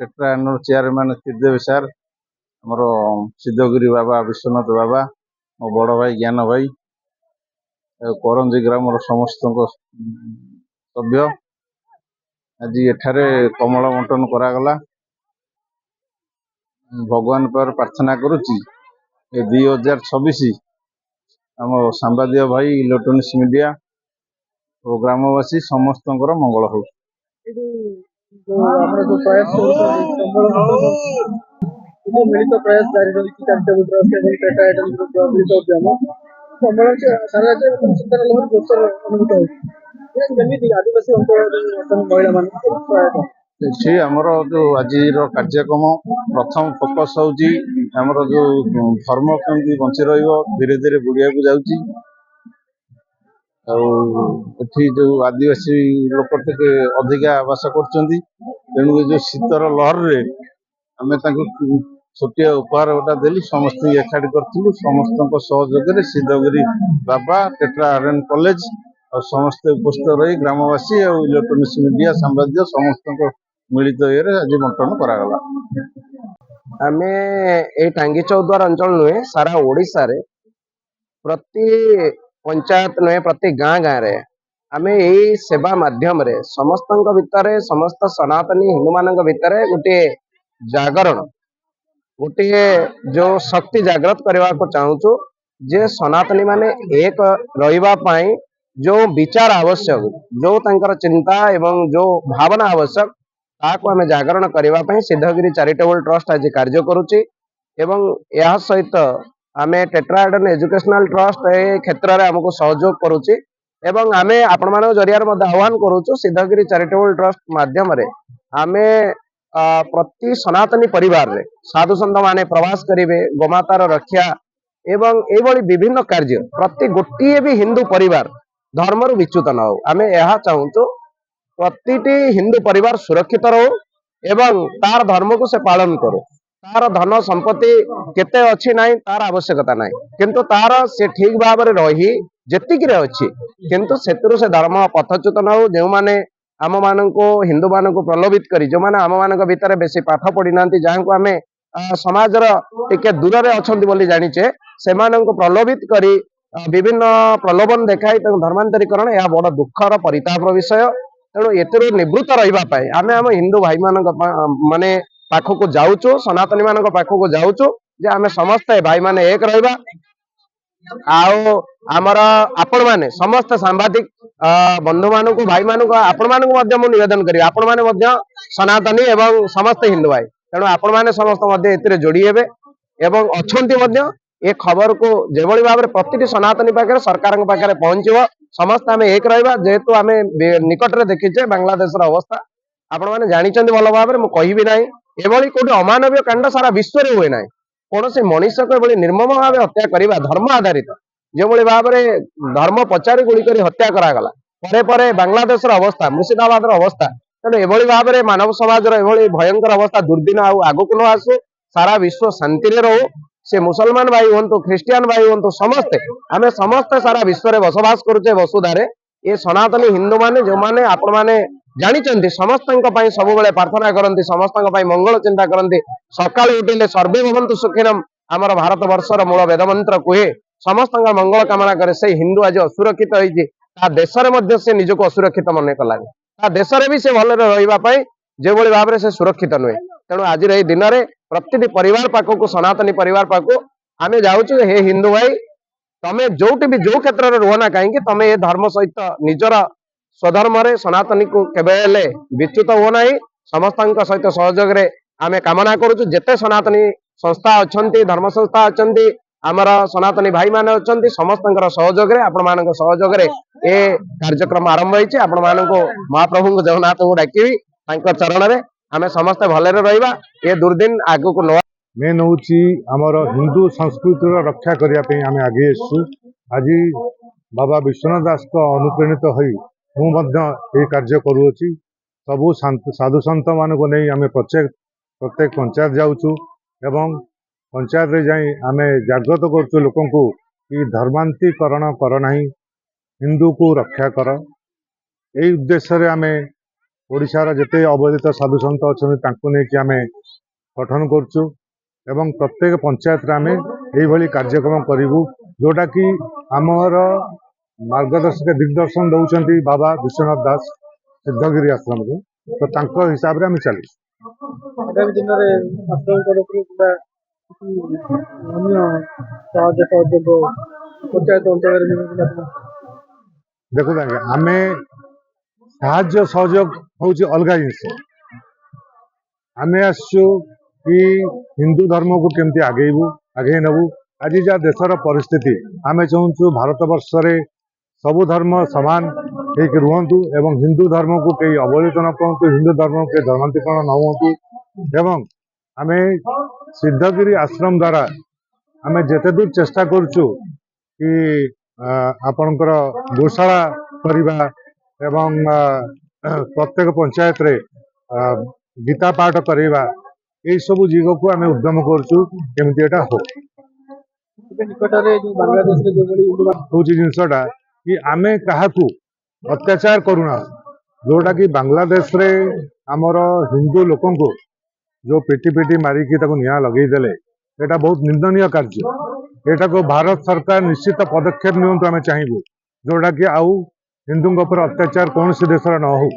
टेट्रानर chairman त्रिदेव सार आमर सिद्धगिरी बाबा विश्वनाथ बाबा मो बड़ भाई ज्ञान भाई करंजी ग्राम समस्त सभ्य आज एठारे कमल बंटन करागला। भगवान पर प्रार्थना करुच्ची 2026 आम सांबादिक भाई इलेक्ट्रोनिक्स मीडिया और ग्रामवासी समस्त मंगल हो। मिलित प्रयास जारी रही चैरिटेबल ट्रस्ट एवं टेट्रा आइटम ग्रुप मिलित उद्यम कमल सारा राज्य चिंतन लहर जोरसोर अनुभूत होती आदिवासी अंचल महिला मान ये आमर जो आज कार्यक्रम प्रथम फोकस होची आमर जो धर्म केमती बंची धीरे धीरे बुढ़िया को जाऊँगी जो आदिवासी लोक टे अधिका आवास कर तेणु जो शीतर लहर रे आम छोटिया उपहार गोटा देली समस्त एकाठी करूँ समस्त सहयोग सिद्धगिरी बाबा टेट्रा आर्यन कॉलेज और समस्त उपस्थित रही ग्रामवासी और इलेक्ट्रोनिक्स मीडिया सांबादिक समस्त मिलित ये आज बंटन करागला। आम ये टांगी चौद्वार अंचल नुहे सारा ओडिशा रे प्रति पंचायत नुहे प्रति गाँ गाँ रे आम यही सेवा माध्यम रे समस्त भितर समस्त सनातनी हिंदू मान भितर गोटे जागरण गोटे जो शक्ति जागृत करने को चाहूँ जे सनातनी माने एक रहिबा पाई जो विचार आवश्यक जो तंकर चिंता एवं जो भावना आवश्यक ताको आम जागरण करने सिद्धगिरी चैरिटेबल ट्रस्ट आज कार्य करुच्ची एवं यह सहित आम टेट्रा आइडन एजुकेशनल ट्रस्ट ए क्षेत्र में आमको सहयोग करुच्ची एवं आम आपण मान जरिया आह्वान करुचु सिद्धगिरी चैरिटेबल ट्रस्ट माध्यम आम प्रति सनातनी परिवार रे साधु सन्त माने प्रवास करेंगे गोमातार रक्षा एवं एभली विभिन्न कार्य प्रति गोटे भी हिंदू परिवार धर्म विच्युत न हो आम यह चाहूँ प्रति हिंदू परिवार सुरक्षित रो एवं तार धर्म को से पालन करो तार धन संपत्ति केते अच्छी ना तार आवश्यकता ना किंतु तार से ठीक भाव में रही जेतिक अच्छी किंतु से धर्म पथच्युत न हो जो माने आम मान हिंदू मान प्रलोभित करी जो माने आम मान भीतर बेसी पाठ पढ़ी ना जहाँ को आम समाज टे दूर में अच्छा बोली जानीचे से प्रलोभित करी विभिन्न प्रलोभन देखाई धर्मांतरीकरण यह बड़ दुखर परिताप विषय तेणु एतिर निवृत्त रही आम आम हिंदू भाई मान माने पाखक जाऊँ सनातनी मान पाखक जाऊँ जे आम समस्त भाई माने एक रहा आमर आपण माने समस्त सांबादिक बंधु मान भाई मान आपण मान निवेदन करी आपण माने सनातनी एवं समस्त हिंदू भाई तेणु आपण माने समस्त जोड़ी हेबे एवं अच्छा ये खबर को जेभली भाव में प्रति सनातनी पाखे सरकार पाखे पहुंचो समस्त आम एक रहा जेहेतु आम निकट में देखीचे बांग्लादेश अवस्था आपण मैंने जानते भल भाव में मुझे ना एभली कौटे अमानवीय कांड सारा विश्व में हुए ना कौन से मनीष को ये निर्मम भाव हत्या करवा धर्म आधारित जो भाव में धर्म पचारि गुड़ी कर हत्या करागला परे परे बांग्लादेश अवस्था मुर्शिदाबाद अवस्था तेणु एभली भाव में मानव समाज एभली भयंकर अवस्था दुर्दिन आगक न आसू सारा विश्व शांति रहू से मुसलमान भाई हूँ ख्रीस्टियान भाई हूँ समस्ते आम समस्ते सारा विश्व में बसवास करुचे वसुधारे ये सनातनी हिंदू माने जो माने आपण माने जानी समस्त सब प्रार्थना करती समस्त मंगल चिंता करती सका उठिले सर्वे भवन्तु सुखिनम आमर भारत वर्षर मूल वेदमंत्र कहे समस्त मंगल कामना करे से हिंदू आज असुरक्षित होती देश में से निजक असुरक्षित मन कलानी देश में भी से भल रही जो भाव में से सुरक्षित नुहे तेणु आज ये दिन में प्रति परिवार पाखक सनातनी परिवार पाखक आम जाऊँ हे हिंदू भाई तमें जोटी भी जो क्षेत्र में रुहना कहीं तमें ये धर्म सहित निजर स्वधर्म रे सनातनी को केबेले विच्युत हो ना समस्त सहित सहयोग आम कामना करुचु जेते सनातनी संस्था अच्छा धर्म संस्था अच्छा आमर सनातनी भाई माने अच्छा समस्त सहयोग आपण मान सहयोग ये कार्यक्रम आरंभ होती आपण मान महाप्रभु जगन्नाथ को डाकी चरण में आम समस्त भले रहा ये दुर्दिन आग को न मेन हूँ आमर हिंदू संस्कृति रक्षा करने आम आगे आसु आज बाबा विश्वनाथ दास को अनुप्रेणित हो कार्य करुँची सबू साधु सन्त मान को नहीं आम प्रत्येक पंचायत जाऊँ एवं पंचायत रे जाई आम जागृत करुँ लोक कि धर्मांतरीकरण कर ना हिंदू को रक्षा कर यही उद्देश्य आम ओडिशार जेते अवहेलित साधु सन्त अछन्ति तांको नेकी आमे गठन करछु एवं प्रत्येक पंचायत रे आमे एई भली कार्यक्रम करिवु जोटा कि आमर मार्गदर्शक दिग्दर्शन दउछन्ति बाबा विश्वनाथ दास सिद्धगिरी आश्रम को तो तांको हिसाब रे आमे चली आगामी दिन में आश्रम तरफ अन्य साहाय्य सहयोग पंचायत अंचल देखो आमे साहाय्य सहयोग होची अलगा जिनिस आमे आसु कि हिंदू धर्म को केमती आगे नबू आज जहाँ देशर परिस्थिति आमे चाहूँ भारत वर्ष रे सबु धर्म समान एक रुहतु एवं हिंदू धर्म को कई अवहेलित न करतु हिंदू धर्म के धर्मांतरण न हुंतु एवं आमे सिद्धगिरी आश्रम द्वारा आमे जेते दूर चेष्टा करछु कि आपणकर गोशाला करिबा एवं प्रत्येक पंचायत रे गीता पाठ करेबा ये सब जीव को आमे उद्यम करछु केमती एटा हो निकट में जो बांग्लादेश रे जो बड़ी हूँ जिनसटा कि आमे काहाकू अत्याचार करूना जोटा कि बांग्लादेश रे आमर हिंदू लोकन को जो पेटी पेटी मारिकी ताको निया लगेई देले एटा बहुत निंदनीय कार्य एटा को भारत सरकार निश्चित पदक्षेप नियंतु आमे चाहिबू जोटा कि आउ हिंदू ऊपर अत्याचार कौन सी देश न हो।